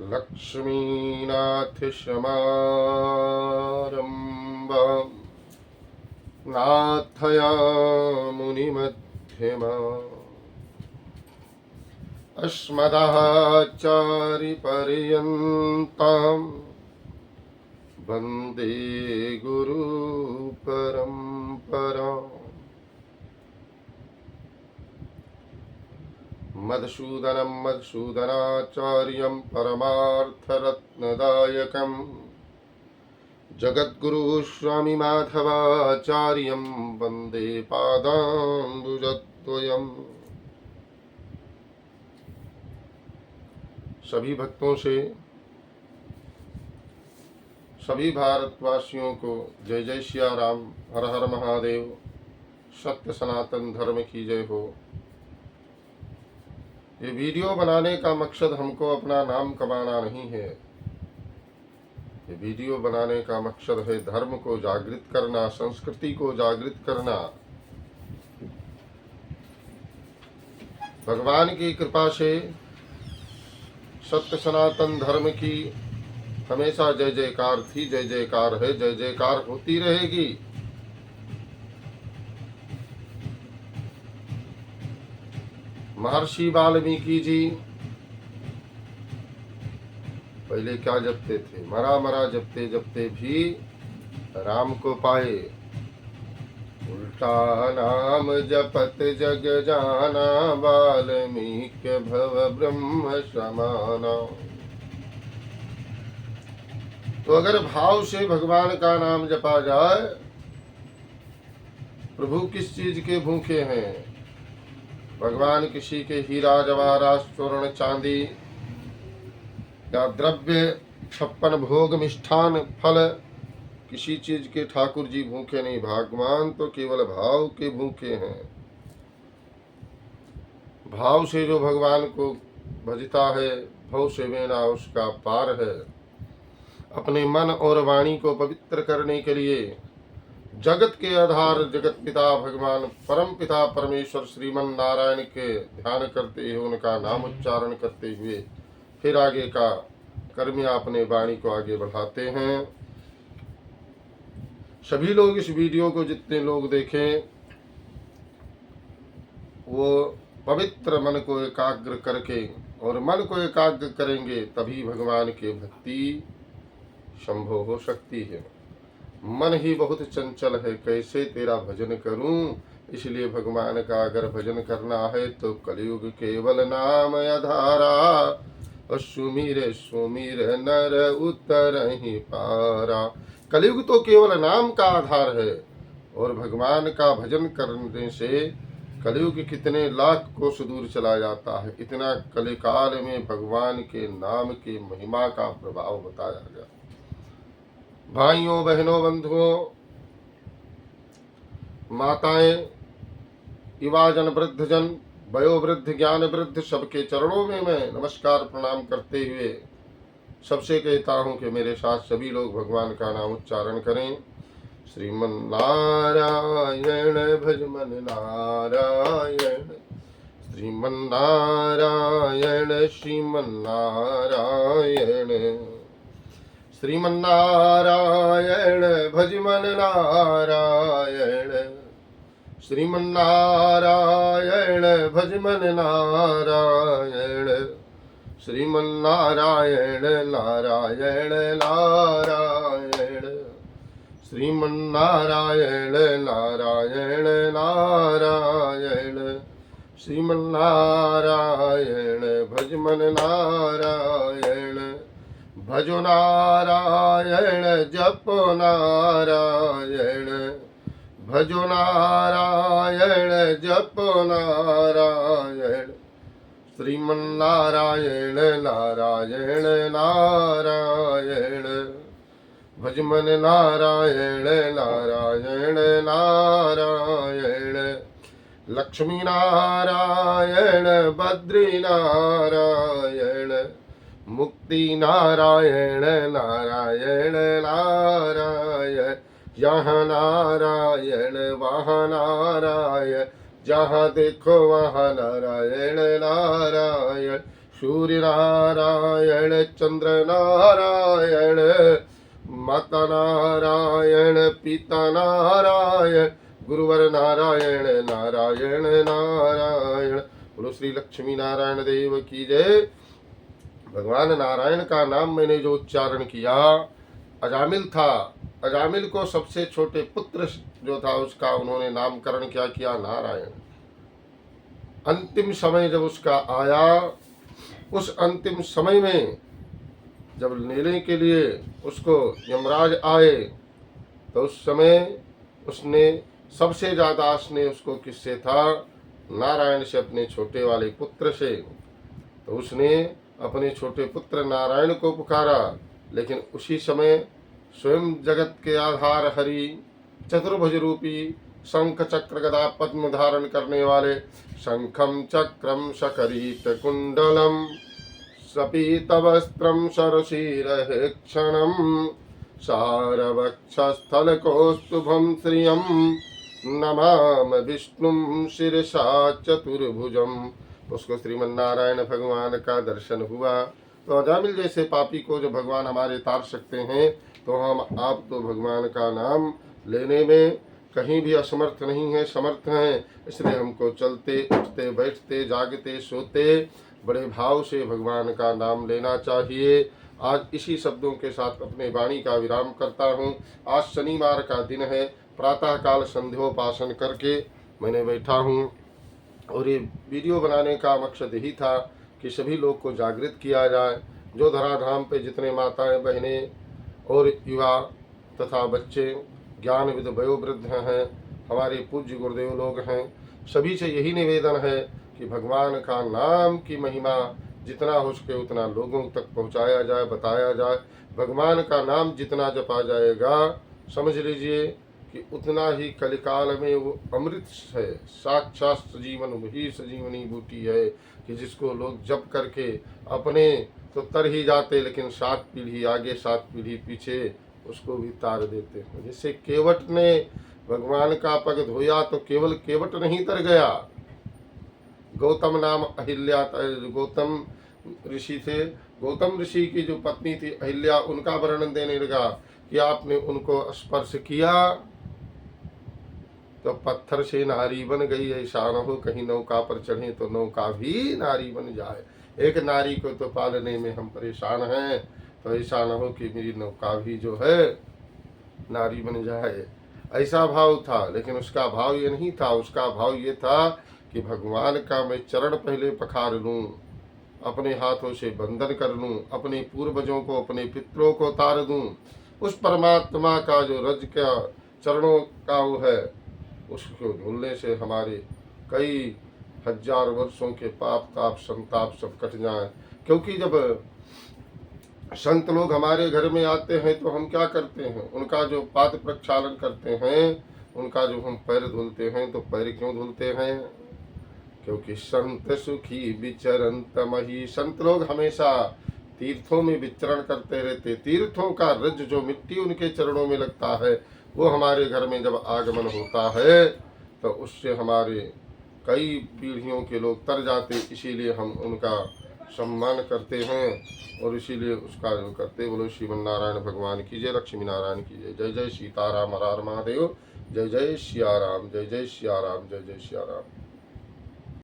लक्ष्मीनाथसमारम्भां नाथयामुनिमध्यमाम् अस्मदाचार्यपर्यन्तां वन्दे गुरुपरम्पराम्। मधुसूदनं मधुसूदनाचार्यं परमार्थरत्नदायकं जगद्गुरु स्वामी माधवाचार्यं वन्दे पादाम्बुजद्वयम्। सभी भक्तों से सभी भारतवासियों को जय जय सिया राम, हर हर महादेव, सत्य सनातन धर्म की जय हो। ये वीडियो बनाने का मकसद हमको अपना नाम कमाना नहीं है। ये वीडियो बनाने का मकसद है धर्म को जागृत करना, संस्कृति को जागृत करना। भगवान की कृपा से सत्य सनातन धर्म की हमेशा जय जयकार थी, जय जयकार है, जय जयकार होती रहेगी। महर्षि वाल्मीकि जी पहले क्या जपते थे? मरा मरा जपते जपते भी राम को पाए। उल्टा नाम जपत जग जाना, वाल्मीकि भव ब्रह्म समाना। तो अगर भाव से भगवान का नाम जपा जाए, प्रभु किस चीज के भूखे हैं? भगवान किसी के हीरा जवाहरात स्वर्ण चांदी या द्रव्य 56 भोग मिष्ठान फल किसी चीज के ठाकुर जी भूखे नहीं। भगवान तो केवल भाव के भूखे हैं। भाव से जो भगवान को भजता है, भव से बिना उसका पार है। अपने मन और वाणी को पवित्र करने के लिए जगत के आधार जगत पिता भगवान परम पिता परमेश्वर श्रीमन नारायण के ध्यान करते हुए, उनका नाम उच्चारण करते हुए फिर आगे का कर्म या अपने वाणी को आगे बढ़ाते हैं। सभी लोग इस वीडियो को जितने लोग देखें, वो पवित्र मन को एकाग्र करके और मन को एकाग्र करेंगे, तभी भगवान के भक्ति संभव हो सकती है। मन ही बहुत चंचल है, कैसे तेरा भजन करूं? इसलिए भगवान का अगर भजन करना है तो कलयुग केवल नाम आधारा, सुमिर सुमिर नर उतर ही पारा। कलयुग तो केवल नाम का आधार है, और भगवान का भजन करने से कलयुग कितने लाख कोस दूर चला जाता है। इतना कलिकाल में भगवान के नाम की महिमा का प्रभाव बताया गया। भाइयों बहनों बंधुओं, माताएं, युवाजन, वृद्धजन, वयोवृद्ध, ज्ञान वृद्ध, सबके चरणों में मैं नमस्कार प्रणाम करते हुए सबसे कहता हूं कि मेरे साथ सभी लोग भगवान का नाम उच्चारण करें। श्रीमन नारायण भजमन नारायण, श्रीमन नारायण श्रीमन नारायण, श्रीमन्नारायण भजमन नारायण, श्रीमन्नारायण भजमन नारायण, श्रीमन्नारायण नारायण नारायण, श्रीमन्नारायण नारायण नारायण, श्रीमन्नारायण भजमन नारायण। भजो नारायण जपो नारायण, भजो नारायण जपो नारायण, श्रीमन्नारायण नारायण नारायण, भजमन नारायण नारायण नारायण, लक्ष्मी नारायण बद्री नारायण, मुक्ति नारायण नारायण नारायण, यहाँ नारायण वहाँ नारायण, जहाँ देखो वहाँ नारायण नारायण, सूर्य नारायण, चंद्र नारायण, माता नारायण, पिता नारायण, गुरुवर नारायण, नारायण नारायण। बोलो श्री लक्ष्मी नारायण देव की जय। भगवान नारायण का नाम मैंने जो उच्चारण किया, अजामिल था, अजामिल को सबसे छोटे पुत्र जो था उसका उन्होंने नामकरण क्या किया, नारायण। अंतिम समय जब उसका आया, उस अंतिम समय में जब लेने के लिए उसको यमराज आए, तो उस समय उसने सबसे ज्यादा स्नेह उसको किससे था, नारायण से, अपने छोटे वाले पुत्र से। तो उसने अपने छोटे पुत्र नारायण को पुकारा, लेकिन उसी समय स्वयं जगत के आधार हरि, चतुर्भुज रूपी, शंख चक्र गदा पद्म धारण करने वाले, शंखम चक्रम शकरीत कुंडलम सपीत वस्त्रम शरशीरक्षणम सारवक्षस्थल कौस्तुभम श्रियम नमाम विष्णुम शिरसा चतुर्भुजम। उसको श्रीमन्नारायण भगवान का दर्शन हुआ। तो अजामिल जैसे पापी को जो भगवान हमारे तार सकते हैं, तो हम आप तो भगवान का नाम लेने में कहीं भी असमर्थ नहीं है, समर्थ हैं। इसलिए हमको चलते, उठते, बैठते, जागते, सोते बड़े भाव से भगवान का नाम लेना चाहिए। आज इसी शब्दों के साथ अपने वाणी का विराम करता हूँ। आज शनिवार का दिन है, प्रातः काल संध्योपासन करके मैंने बैठा हूँ, और ये वीडियो बनाने का मकसद यही था कि सभी लोग को जागृत किया जाए। जो धराधाम पे जितने माताएं, बहनें और युवा तथा बच्चे ज्ञानविद वयोवृद्ध हैं, हमारे पूज्य गुरुदेव लोग हैं, सभी से यही निवेदन है कि भगवान का नाम की महिमा जितना हो सके उतना लोगों तक पहुंचाया जाए, बताया जाए। भगवान का नाम जितना जपा जाएगा, समझ लीजिए कि उतना ही कलिकाल में वो अमृत है, साक्षात सजीवन, वही सजीवनी बूटी है कि जिसको लोग जप करके अपने तो तर ही जाते, लेकिन 7 पीढ़ी आगे 7 पीढ़ी पीछे उसको भी तार देते हैं। जैसे केवट ने भगवान का पग धोया तो केवल केवट नहीं तर गया, गौतम नाम अहिल्या, गौतम ऋषि थे, गौतम ऋषि की जो पत्नी थी अहिल्या, उनका वर्णन देने लगा कि आपने उनको स्पर्श किया तो पत्थर से नारी बन गई। ऐसा न हो कहीं नौका पर चढ़े तो नौका भी नारी बन जाए। एक नारी को तो पालने में हम परेशान हैं, तो ऐसा न हो कि मेरी नौका भी जो है नारी बन जाए। ऐसा भाव था, लेकिन उसका भाव ये नहीं था। उसका भाव ये था कि भगवान का मैं चरण पहले पखार लूं, अपने हाथों से बंधन कर लूं, अपने पूर्वजों को, अपने पितरों को तार दूं। उस परमात्मा का जो रज का चरणों का वो है, उसको भूलने से हमारे कई हजार वर्षों के पाप ताप संताप सब कट जाएं। क्योंकि जब संत लोग हमारे घर में आते हैं तो हम क्या करते हैं, उनका जो पाद प्रक्षालन करते हैं, उनका जो हम पैर धुलते हैं, तो पैर क्यों धुलते हैं, क्योंकि संत सुखी विचरंत मही। संत लोग हमेशा तीर्थों में विचरण करते रहते। तीर्थों का रज जो मिट्टी उनके चरणों में लगता है, वो हमारे घर में जब आगमन होता है तो उससे हमारे कई पीढ़ियों के लोग तर जाते। इसीलिए हम उनका सम्मान करते हैं और इसीलिए उसका जो करते। बोलो श्रीमन्नारायण भगवान की जय, लक्ष्मी नारायण की जय। जय जय सीताराम, हर हर महादेव। जय जय सिया राम, जय जय सिया राम, जय जय सिया राम।